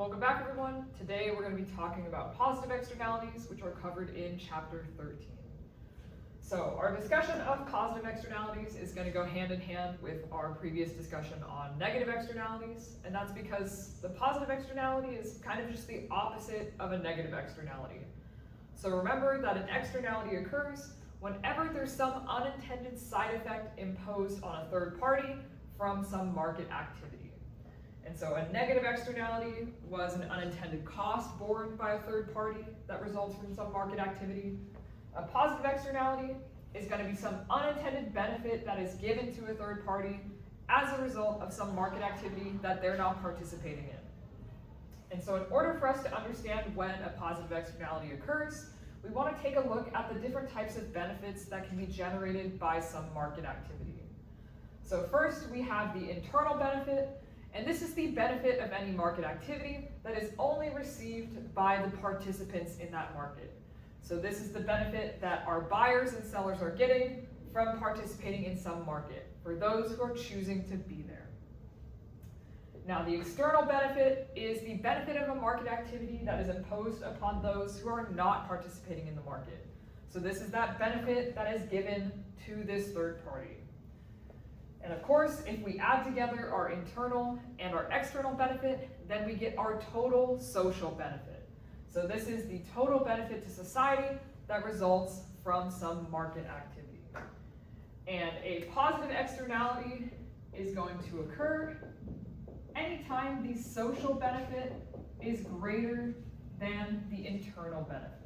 Welcome back, everyone. Today we're going to be talking about positive externalities, which are covered in chapter 13. So our discussion of positive externalities is going to go hand in hand with our previous discussion on negative externalities, and that's because the positive externality is kind of just the opposite of a negative externality. So remember that an externality occurs whenever there's some unintended side effect imposed on a third party from some market activity. And so a negative externality was an unintended cost borne by a third party that results from some market activity. A positive externality is going to be some unintended benefit that is given to a third party as a result of some market activity that they're not participating in. And so in order for us to understand when a positive externality occurs, we want to take a look at the different types of benefits that can be generated by some market activity. So first we have the internal benefit, and this is the benefit of any market activity that is only received by the participants in that market. So this is the benefit that our buyers and sellers are getting from participating in some market, for those who are choosing to be there. Now, the external benefit is the benefit of a market activity that is imposed upon those who are not participating in the market. So this is that benefit that is given to this third party. And of course, if we add together our internal and our external benefit, then we get our total social benefit. So this is the total benefit to society that results from some market activity. And a positive externality is going to occur anytime the social benefit is greater than the internal benefit.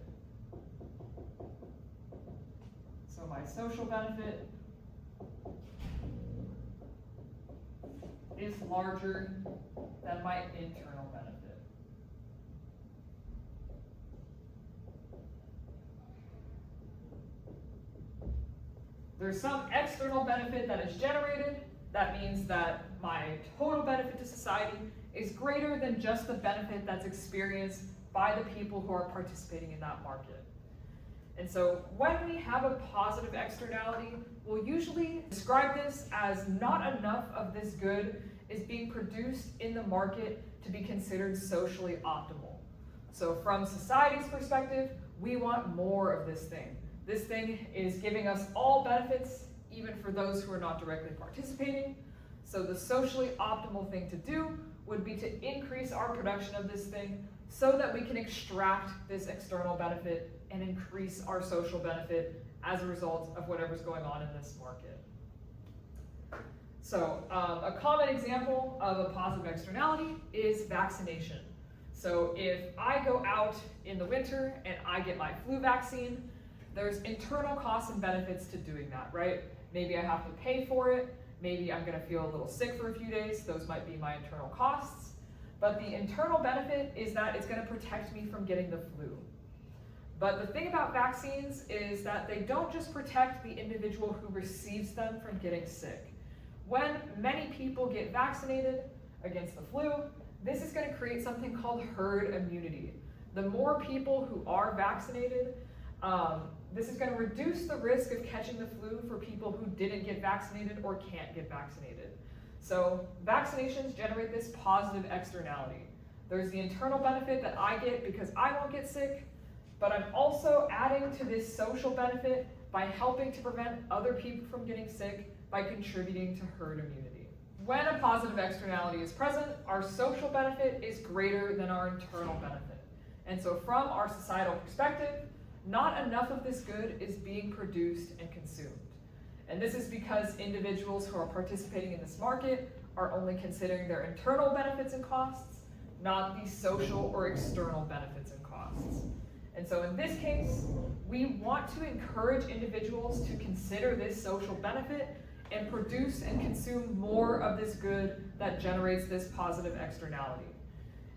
So my social benefit is larger than my internal benefit. There's some external benefit that is generated. That means that my total benefit to society is greater than just the benefit that's experienced by the people who are participating in that market. And so when we have a positive externality, we'll usually describe this as not enough of this good is being produced in the market to be considered socially optimal. So from society's perspective, we want more of this thing. This thing is giving us all benefits, even for those who are not directly participating. So the socially optimal thing to do would be to increase our production of this thing so that we can extract this external benefit and increase our social benefit as a result of whatever's going on in this market. So a common example of a positive externality is vaccination. So if I go out in the winter and I get my flu vaccine, there's internal costs and benefits to doing that, right? Maybe I have to pay for it. Maybe I'm going to feel a little sick for a few days. Those might be my internal costs. But the internal benefit is that it's going to protect me from getting the flu. But the thing about vaccines is that they don't just protect the individual who receives them from getting sick. When many people get vaccinated against the flu, this is going to create something called herd immunity. The more people who are vaccinated, this is going to reduce the risk of catching the flu for people who didn't get vaccinated or can't get vaccinated. So vaccinations generate this positive externality. There's the internal benefit that I get because I won't get sick, but I'm also adding to this social benefit by helping to prevent other people from getting sick by contributing to herd immunity. When a positive externality is present, our social benefit is greater than our internal benefit. And so from our societal perspective, not enough of this good is being produced and consumed. And this is because individuals who are participating in this market are only considering their internal benefits and costs, not the social or external benefits and costs. And so in this case, we want to encourage individuals to consider this social benefit and produce and consume more of this good that generates this positive externality.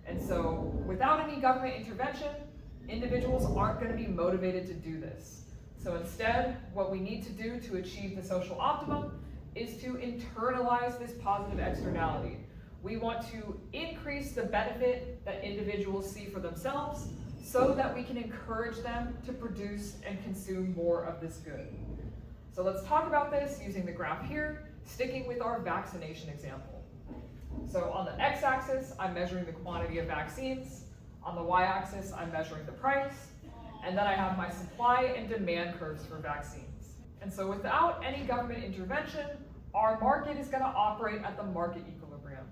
And so without any government intervention, individuals aren't going to be motivated to do this. So instead, what we need to do to achieve the social optimum is to internalize this positive externality. We want to increase the benefit that individuals see for themselves so that we can encourage them to produce and consume more of this good. So let's talk about this using the graph here, sticking with our vaccination example. So on the x-axis, I'm measuring the quantity of vaccines. On the y-axis, I'm measuring the price. And then I have my supply and demand curves for vaccines. And so without any government intervention, our market is going to operate at the market equilibrium.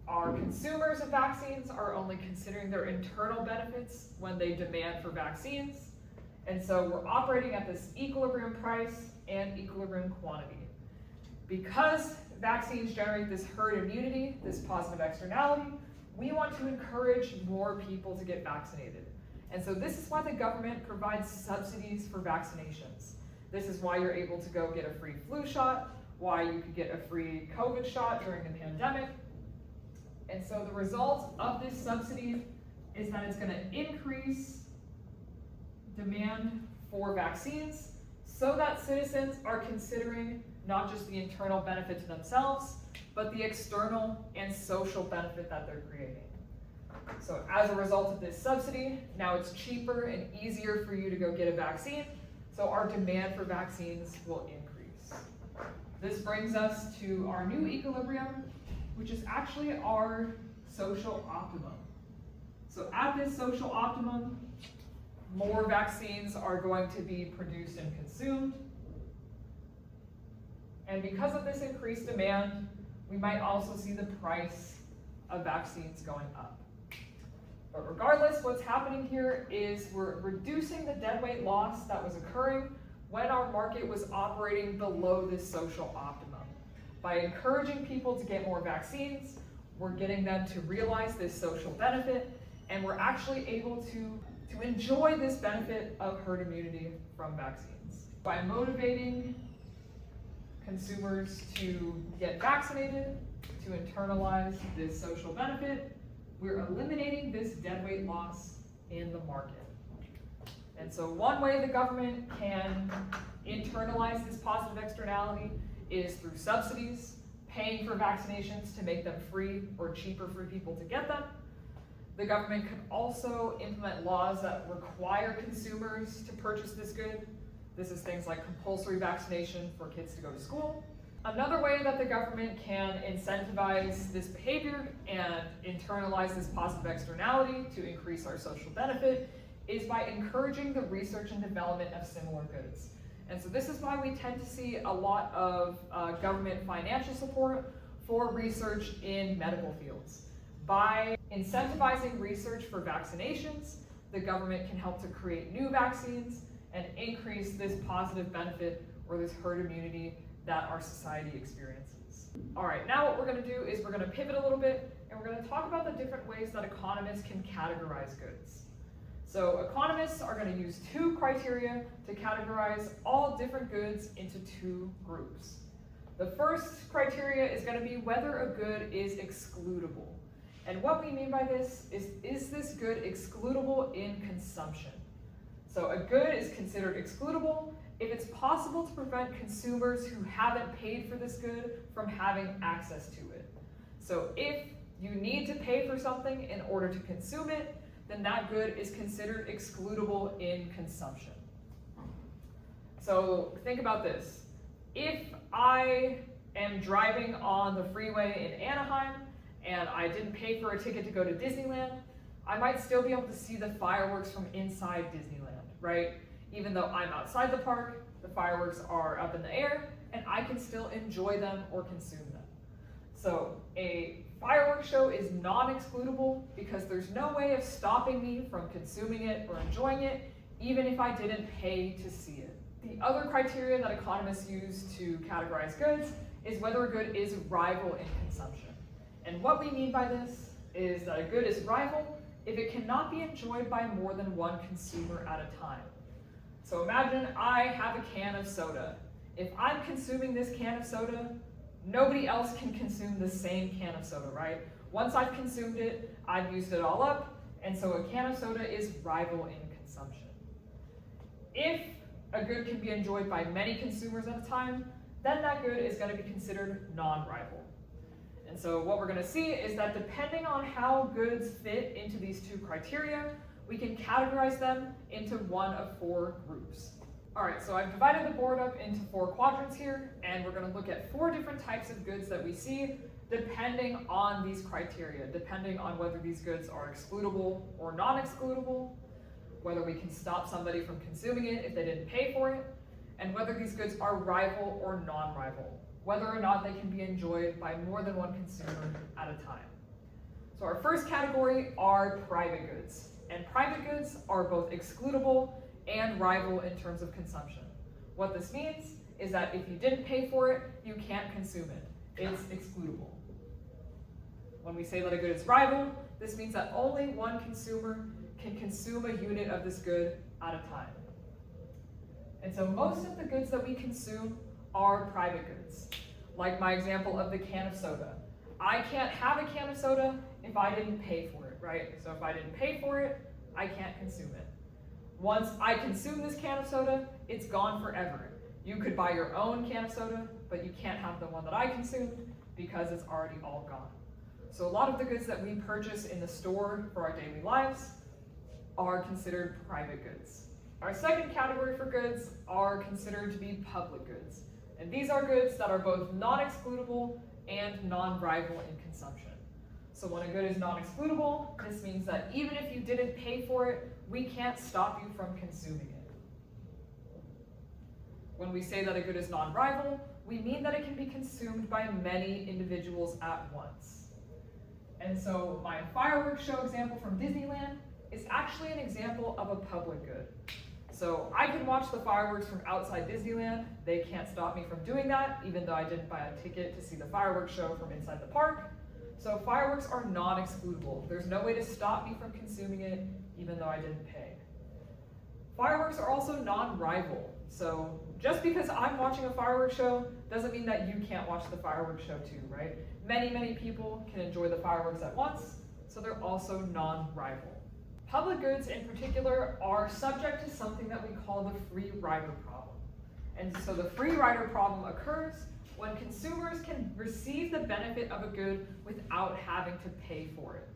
Our consumers of vaccines are only considering their internal benefits when they demand for vaccines. And so we're operating at this equilibrium price and equilibrium quantity. Because vaccines generate this herd immunity, this positive externality, we want to encourage more people to get vaccinated. And so this is why the government provides subsidies for vaccinations. This is why you're able to go get a free flu shot, why you could get a free COVID shot during the pandemic. And so the result of this subsidy is that it's going to increase demand for vaccines so that citizens are considering not just the internal benefit to themselves, but the external and social benefit that they're creating. So as a result of this subsidy, now it's cheaper and easier for you to go get a vaccine, so our demand for vaccines will increase. This brings us to our new equilibrium, which is actually our social optimum. So at this social optimum, more vaccines are going to be produced and consumed. And because of this increased demand, we might also see the price of vaccines going up. But regardless, what's happening here is we're reducing the deadweight loss that was occurring when our market was operating below this social optimum. By encouraging people to get more vaccines, we're getting them to realize this social benefit, and we're actually able to enjoy this benefit of herd immunity from vaccines. By motivating consumers to get vaccinated, to internalize this social benefit, we're eliminating this deadweight loss in the market. And so one way the government can internalize this positive externality is through subsidies, paying for vaccinations to make them free or cheaper for people to get them. The government could also implement laws that require consumers to purchase this good. This is things like compulsory vaccination for kids to go to school. Another way that the government can incentivize this behavior and internalize this positive externality to increase our social benefit is by encouraging the research and development of similar goods. And so this is why we tend to see a lot of government financial support for research in medical fields. By incentivizing research for vaccinations, the government can help to create new vaccines and increase this positive benefit or this herd immunity that our society experiences. All right, now what we're going to do is we're going to pivot a little bit and we're going to talk about the different ways that economists can categorize goods. So economists are going to use two criteria to categorize all different goods into two groups. The first criteria is going to be whether a good is excludable. And what we mean by this is this good excludable in consumption? So a good is considered excludable if it's possible to prevent consumers who haven't paid for this good from having access to it. So if you need to pay for something in order to consume it, then that good is considered excludable in consumption. So think about this. If I am driving on the freeway in Anaheim and I didn't pay for a ticket to go to Disneyland, I might still be able to see the fireworks from inside Disneyland, right? Even though I'm outside the park, the fireworks are up in the air, and I can still enjoy them or consume them. So a fireworks show is non-excludable because there's no way of stopping me from consuming it or enjoying it, even if I didn't pay to see it. The other criteria that economists use to categorize goods is whether a good is rival in consumption. And what we mean by this is that a good is rival if it cannot be enjoyed by more than one consumer at a time. So imagine I have a can of soda. If I'm consuming this can of soda, nobody else can consume the same can of soda, right? Once I've consumed it, I've used it all up, and so a can of soda is rival in consumption. If a good can be enjoyed by many consumers at a time, then that good is going to be considered non-rival. And so what we're going to see is that depending on how goods fit into these two criteria, we can categorize them into one of four groups. All right, so I've divided the board up into four quadrants here, and we're going to look at four different types of goods that we see depending on these criteria, depending on whether these goods are excludable or non-excludable, whether we can stop somebody from consuming it if they didn't pay for it, and whether these goods are rival or non-rival, whether or not they can be enjoyed by more than one consumer at a time. So our first category are private goods, and private goods are both excludable and rival in terms of consumption. What this means is that if you didn't pay for it, you can't consume it. It's excludable. When we say that a good is rival, this means that only one consumer can consume a unit of this good at a time. And so most of the goods that we consume are private goods. Like my example of the can of soda. I can't have a can of soda if I didn't pay for it, right? So if I didn't pay for it, I can't consume it. Once I consume this can of soda, it's gone forever. You could buy your own can of soda, but you can't have the one that I consumed because it's already all gone. So a lot of the goods that we purchase in the store for our daily lives are considered private goods. Our second category for goods are considered to be public goods. And these are goods that are both non-excludable and non-rival in consumption. So when a good is non-excludable, this means that even if you didn't pay for it, we can't stop you from consuming it. When we say that a good is non-rival, we mean that it can be consumed by many individuals at once. And so my fireworks show example from Disneyland is actually an example of a public good. So I can watch the fireworks from outside Disneyland. They can't stop me from doing that, even though I didn't buy a ticket to see the fireworks show from inside the park. So fireworks are non-excludable. There's no way to stop me from consuming it, even though I didn't pay. Fireworks are also non-rival. So just because I'm watching a fireworks show doesn't mean that you can't watch the fireworks show too, right? Many people can enjoy the fireworks at once, so they're also non-rival. Public goods in particular are subject to something that we call the free rider problem. And so the free rider problem occurs when consumers can receive the benefit of a good without having to pay for it.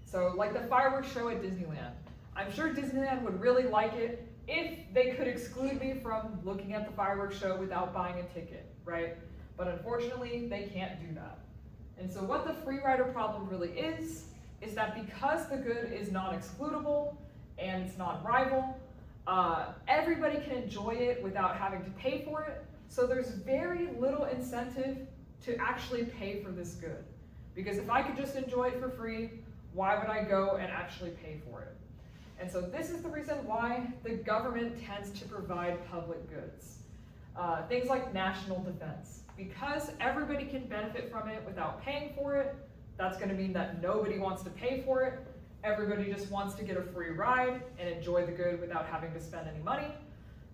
So like the fireworks show at Disneyland. I'm sure Disneyland would really like it if they could exclude me from looking at the fireworks show without buying a ticket, right? But unfortunately, they can't do that. And so what the free rider problem really is that because the good is non-excludable and it's non-rival, everybody can enjoy it without having to pay for it. So there's very little incentive to actually pay for this good. Because if I could just enjoy it for free, why would I go and actually pay for it? And so this is the reason why the government tends to provide public goods. Things like national defense. Because everybody can benefit from it without paying for it, that's going to mean that nobody wants to pay for it. Everybody just wants to get a free ride and enjoy the good without having to spend any money.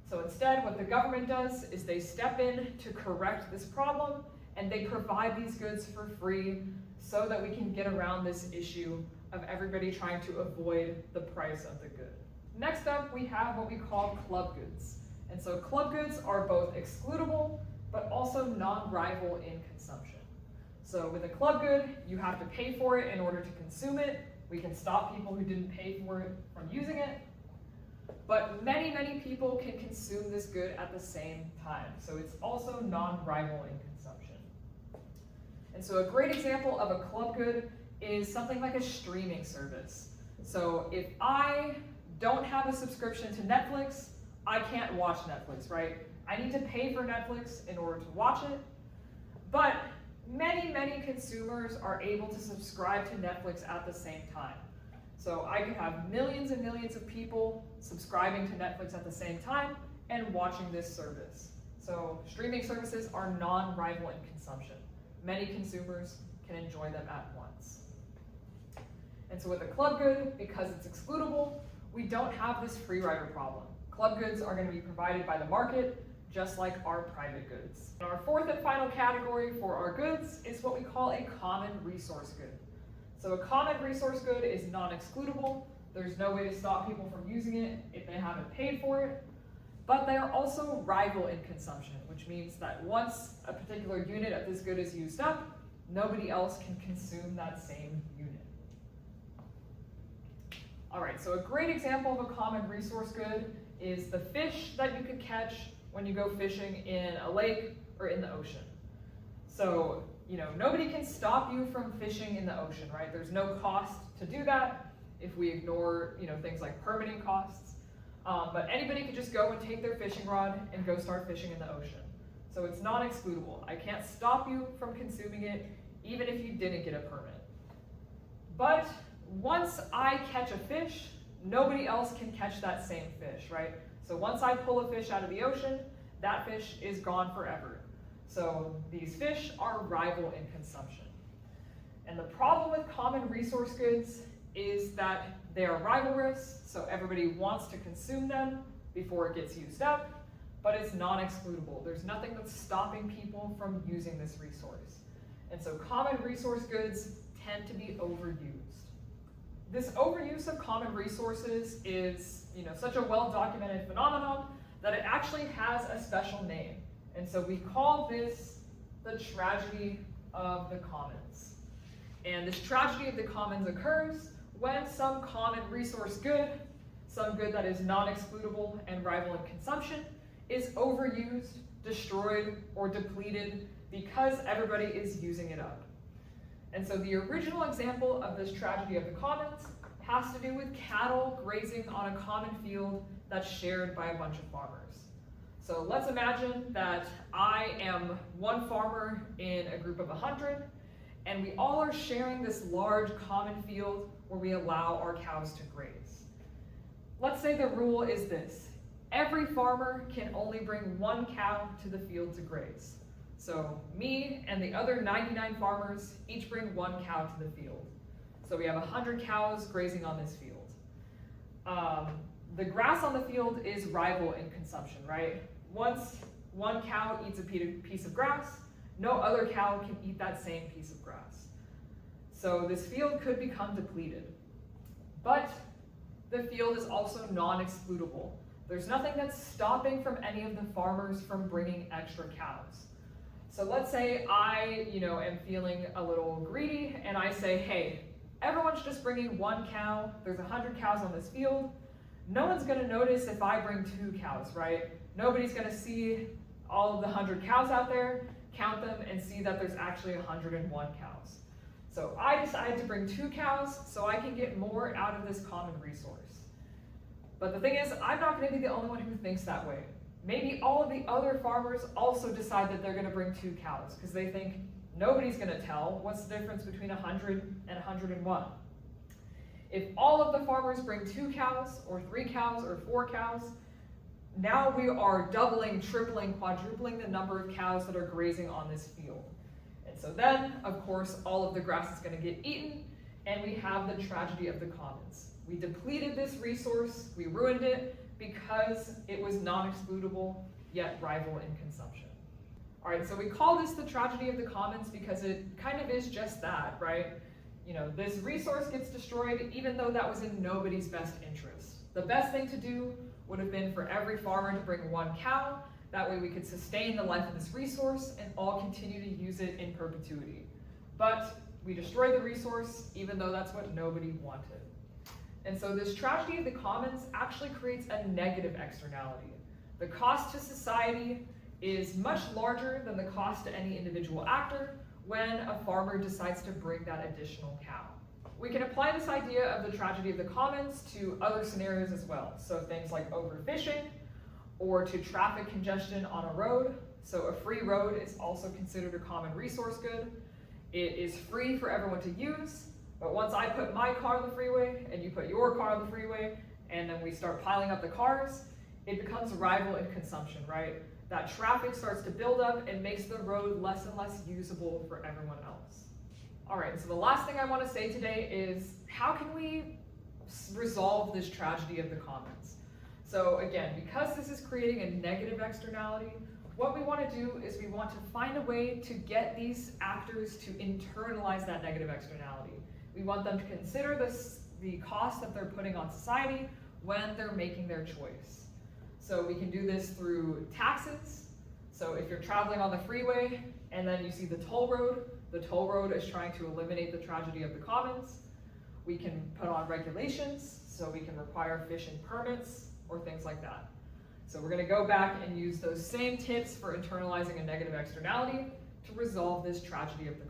So instead, what the government does is they step in to correct this problem, and they provide these goods for free so that we can get around this issue of everybody trying to avoid the price of the good. Next up, we have what we call club goods. And so club goods are both excludable, but also non-rival in consumption. So with a club good, you have to pay for it in order to consume it. We can stop people who didn't pay for it from using it. But many people can consume this good at the same time. So it's also non-rival in consumption. And so a great example of a club good is something like a streaming service. So if I don't have a subscription to Netflix, I can't watch Netflix, right? I need to pay for Netflix in order to watch it. But many consumers are able to subscribe to Netflix at the same time. So I could have millions and millions of people subscribing to Netflix at the same time and watching this service. So streaming services are non-rival in consumption. Many consumers can enjoy them at once. And so with a club good, because it's excludable, we don't have this free rider problem. Club goods are going to be provided by the market, just like our private goods. And our fourth and final category for our goods is what we call a common resource good. So a common resource good is non-excludable. There's no way to stop people from using it if they haven't paid for it. But they are also rival in consumption, which means that once a particular unit of this good is used up, nobody else can consume that same unit. All right, so a great example of a common resource good is the fish that you could catch when you go fishing in a lake or in the ocean. So nobody can stop you from fishing in the ocean, right? There's no cost to do that if we ignore, things like permitting costs. But anybody could just go and take their fishing rod and go start fishing in the ocean. So it's non-excludable. I can't stop you from consuming it, even if you didn't get a permit. But once I catch a fish, nobody else can catch that same fish, right? So once I pull a fish out of the ocean, that fish is gone forever. So these fish are rival in consumption. And the problem with common resource goods is that they are rivalrous, so everybody wants to consume them before it gets used up, but it's non-excludable. There's nothing that's stopping people from using this resource. And so common resource goods tend to be overused. This overuse of common resources is, such a well-documented phenomenon that it actually has a special name. And so we call this the tragedy of the commons. And this tragedy of the commons occurs when some common resource good, some good that is non-excludable and rival in consumption, is overused, destroyed, or depleted because everybody is using it up. And so the original example of this tragedy of the commons has to do with cattle grazing on a common field that's shared by a bunch of farmers. So let's imagine that I am one farmer in a group of 100, and we all are sharing this large common field where we allow our cows to graze. Let's say the rule is this: every farmer can only bring one cow to the field to graze. So me and the other 99 farmers each bring one cow to the field. So we have 100 cows grazing on this field. The grass on the field is rival in consumption, right? Once one cow eats a piece of grass, no other cow can eat that same piece of grass. So this field could become depleted. But the field is also non-excludable. There's nothing that's stopping from any of the farmers from bringing extra cows. So let's say I, am feeling a little greedy, and I say, hey, everyone's just bringing one cow. There's 100 cows on this field. No one's going to notice if I bring 2 cows, right? Nobody's going to see all of the 100 cows out there, count them, and see that there's actually 101 cows. So I decided to bring 2 cows so I can get more out of this common resource. But the thing is, I'm not going to be the only one who thinks that way. Maybe all of the other farmers also decide that they're going to bring 2 cows because they think nobody's going to tell what's the difference between 100 and 101. If all of the farmers bring 2 cows or 3 cows or 4 cows, now we are doubling, tripling, quadrupling the number of cows that are grazing on this field. And so then, of course, all of the grass is going to get eaten, and we have the tragedy of the commons. We depleted this resource, we ruined it, because it was non-excludable, yet rival in consumption. All right, so we call this the tragedy of the commons because it kind of is just that, right? This resource gets destroyed even though that was in nobody's best interest. The best thing to do would have been for every farmer to bring 1 cow. That way we could sustain the life of this resource and all continue to use it in perpetuity. But we destroyed the resource even though that's what nobody wanted. And so this tragedy of the commons actually creates a negative externality. The cost to society is much larger than the cost to any individual actor when a farmer decides to bring that additional cow. We can apply this idea of the tragedy of the commons to other scenarios as well. So things like overfishing or to traffic congestion on a road. So a free road is also considered a common resource good. It is free for everyone to use, but once I put my car on the freeway and you put your car on the freeway and then we start piling up the cars, it becomes rival in consumption, right? That traffic starts to build up and makes the road less and less usable for everyone else. All right, so the last thing I want to say today is how can we resolve this tragedy of the commons? So again, because this is creating a negative externality, what we want to do is we want to find a way to get these actors to internalize that negative externality. We want them to consider the cost that they're putting on society when they're making their choice. So we can do this through taxes. So if you're traveling on the freeway and then you see the toll road is trying to eliminate the tragedy of the commons. We can put on regulations, so we can require fishing permits or things like that. So we're going to go back and use those same tips for internalizing a negative externality to resolve this tragedy of the